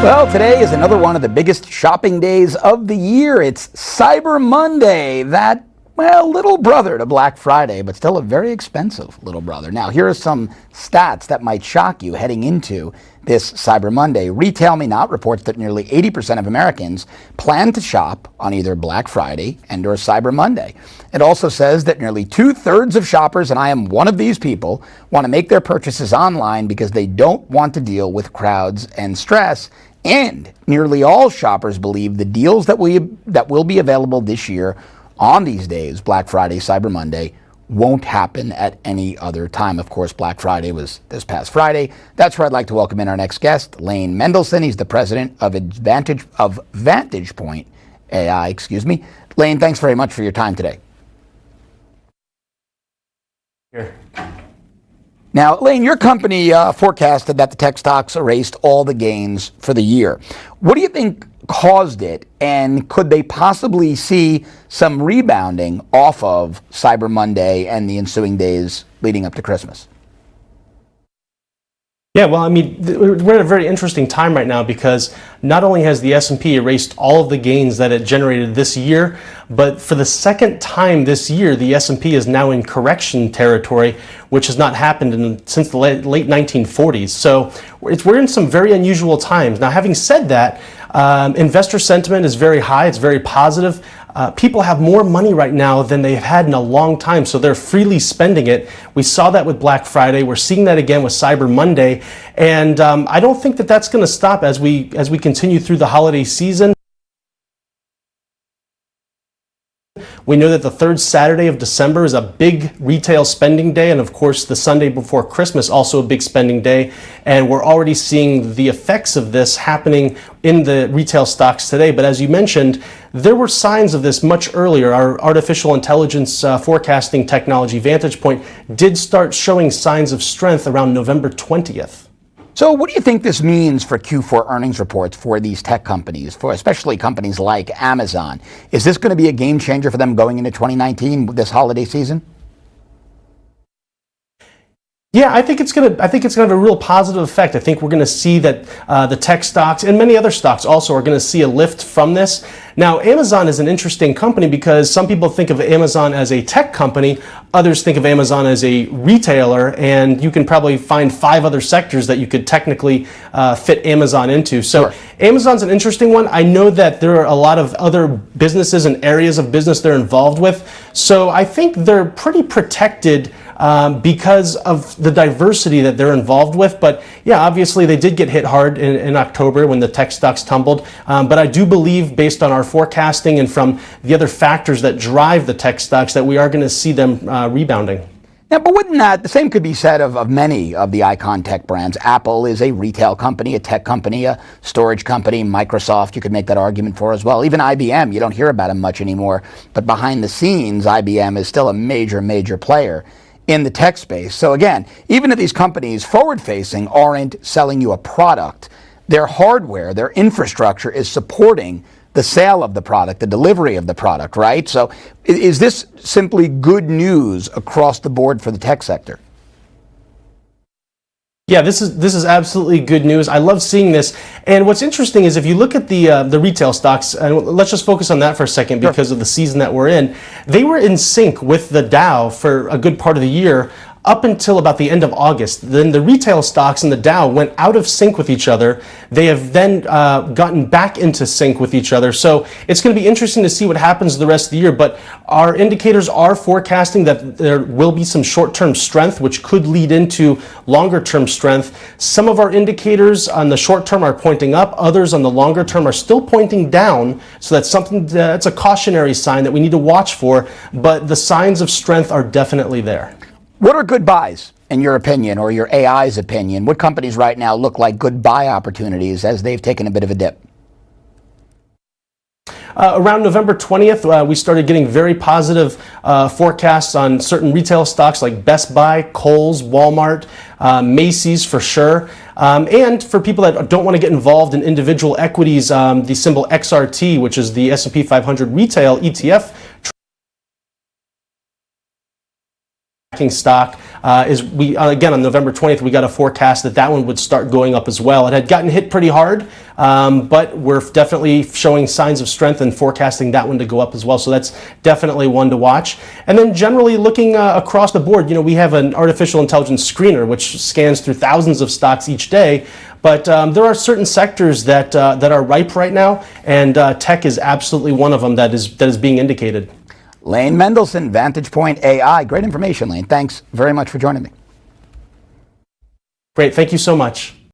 Well, today is another one of the biggest shopping days of the year. It's Cyber Monday, that, well, little brother to Black Friday, but still a very expensive little brother. Now, here are some stats that might shock you heading into this Cyber Monday. Retail Me Not reports that nearly 80% of Americans plan to shop on either Black Friday and or Cyber Monday. It also says that nearly 2/3 of shoppers, and I am one of these people, want to make their purchases online because they don't want to deal with crowds and stress. And nearly all shoppers believe the deals that will be available this year on these days, Black Friday, Cyber Monday, won't happen at any other time. Of course, Black Friday was this past Friday. That's where I'd like to welcome in our next guest, Lane Mendelsohn. He's the president of VantagePoint AI. Lane, thanks very much for your time today. Here. Now, Lane, your company forecasted that the tech stocks erased all the gains for the year. What do you think caused it, and could they possibly see some rebounding off of Cyber Monday and the ensuing days leading up to Christmas? Yeah, well, I mean, we're at a very interesting time right now because not only has the S&P erased all of the gains that it generated this year, but for the second time this year, the S&P is now in correction territory, which has not happened since the late 1940s. So we're in some very unusual times. Now, having said that, investor sentiment is very high. It's very positive. People have more money right now than they've had in a long time, so they're freely spending it. We saw that with Black Friday. We're seeing that again with Cyber Monday, and I don't think that that's going to stop as we continue through the holiday season. We know that the third Saturday of December is a big retail spending day, and of course the Sunday before Christmas also a big spending day, and we're already seeing the effects of this happening in the retail stocks today. But as you mentioned, there were signs of this much earlier. Our artificial intelligence forecasting technology, VantagePoint, did start showing signs of strength around November 20th. So what do you think this means for Q4 earnings reports for these tech companies, for especially companies like Amazon? Is this going to be a game changer for them going into 2019 this holiday season? Yeah, I think it's going to have a real positive effect. I think we're going to see that the tech stocks and many other stocks also are going to see a lift from this. Now, Amazon is an interesting company because some people think of Amazon as a tech company, others think of Amazon as a retailer, and you can probably find 5 other sectors that you could technically fit Amazon into. So sure. Amazon's an interesting one. I know that there are a lot of other businesses and areas of business they're involved with, so I think they're pretty protected because of the diversity that they're involved with. But yeah, obviously they did get hit hard in October when the tech stocks tumbled. But I do believe, based on our forecasting and from the other factors that drive the tech stocks, that we are going to see them rebounding. Yeah, but wouldn't that, the same could be said of many of the icon tech brands. Apple is a retail company, a tech company, a storage company. Microsoft, you could make that argument for as well. Even IBM, you don't hear about them much anymore. But behind the scenes, IBM is still a major player in the tech space. So again, even if these companies forward-facing aren't selling you a product, their hardware, their infrastructure is supporting the sale of the product, the delivery of the product, right? So is this simply good news across the board for the tech sector? Yeah, this is absolutely good news. I love seeing this. And what's interesting is if you look at the retail stocks, and let's just focus on that for a second because of the season that we're in, they were in sync with the Dow for a good part of the year up until about the end of August. Then the retail stocks and the Dow went out of sync with each other. They have then gotten back into sync with each other. So it's going to be interesting to see what happens the rest of the year. But our indicators are forecasting that there will be some short-term strength, which could lead into longer-term strength. Some of our indicators on the short term are pointing up. Others on the longer term are still pointing down. So that's something that's a cautionary sign that we need to watch for. But the signs of strength are definitely there. What are good buys, in your opinion, or your AI's opinion? What companies right now look like good buy opportunities as they've taken a bit of a dip? Around November 20th, we started getting very positive forecasts on certain retail stocks like Best Buy, Kohl's, Walmart, Macy's for sure. And for people that don't want to get involved in individual equities, the symbol XRT, which is the S&P 500 retail ETF stock, is we again on November 20th we got a forecast that one would start going up as well. It had gotten hit pretty hard, but we're definitely showing signs of strength and forecasting that one to go up as well. So that's definitely one to watch. And then generally looking across the board, we have an artificial intelligence screener which scans through thousands of stocks each day. But there are certain sectors that are ripe right now, and tech is absolutely one of them that is being indicated. Lane Mendelsohn, VantagePoint AI. Great information, Lane. Thanks very much for joining me. Great. Thank you so much.